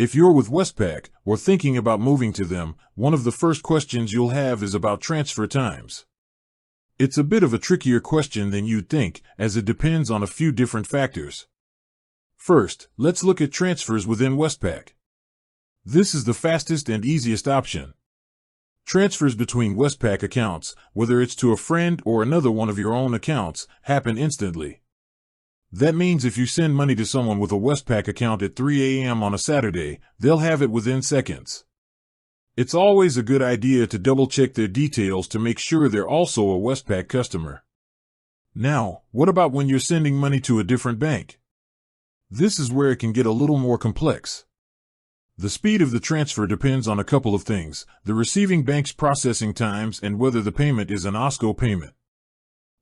If you're with Westpac or thinking about moving to them, one of the first questions you'll have is about transfer times. It's a bit of a trickier question than you'd think, as it depends on a few different factors. First, let's look at transfers within Westpac. This is the fastest and easiest option. Transfers between Westpac accounts, whether it's to a friend or another one of your own accounts, happen instantly. That means if you send money to someone with a Westpac account at 3 a.m. on a Saturday, they'll have it within seconds. It's always a good idea to double-check their details to make sure they're also a Westpac customer. Now, what about when you're sending money to a different bank? This is where it can get a little more complex. The speed of the transfer depends on a couple of things: the receiving bank's processing times and whether the payment is an OSCO payment.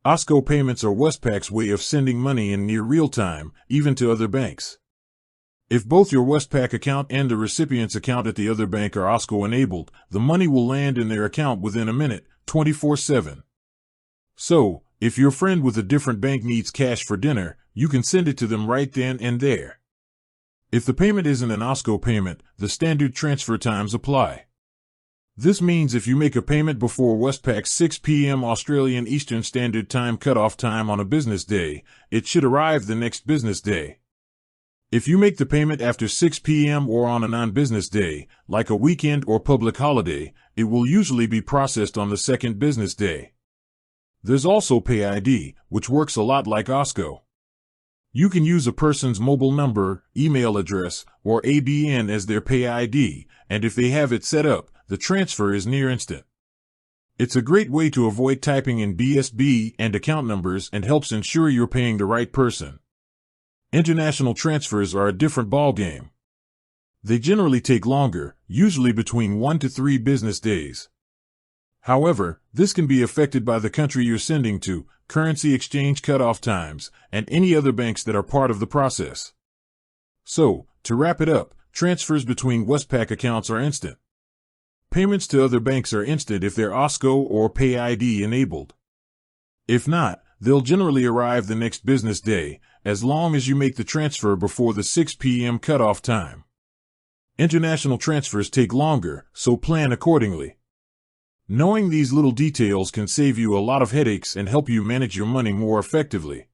OSCO payments are Westpac's way of sending money in near real time, even to other banks. If both your Westpac account and the recipient's account at the other bank are OSCO enabled, the money will land in their account within a minute, 24/7. So, if your friend with a different bank needs cash for dinner, you can send it to them right then and there. If the payment isn't an OSCO payment, the standard transfer times apply. This means if you make a payment before Westpac's 6 p.m. Australian Eastern Standard Time cutoff time on a business day, it should arrive the next business day. If you make the payment after 6 p.m. or on a non-business day, like a weekend or public holiday, it will usually be processed on the second business day. There's also Pay ID, which works a lot like OSCO. You can use a person's mobile number, email address, or ABN as their Pay ID, and if they have it set up, the transfer is near instant. It's a great way to avoid typing in BSB and account numbers and helps ensure you're paying the right person. International transfers are a different ballgame. They generally take longer, usually between 1 to 3 business days. However, this can be affected by the country you're sending to, currency exchange cutoff times, and any other banks that are part of the process. So, to wrap it up, transfers between Westpac accounts are instant. Payments to other banks are instant if they're OSCO or Pay ID enabled. If not, they'll generally arrive the next business day, as long as you make the transfer before the 6 p.m. cutoff time. International transfers take longer, so plan accordingly. Knowing these little details can save you a lot of headaches and help you manage your money more effectively.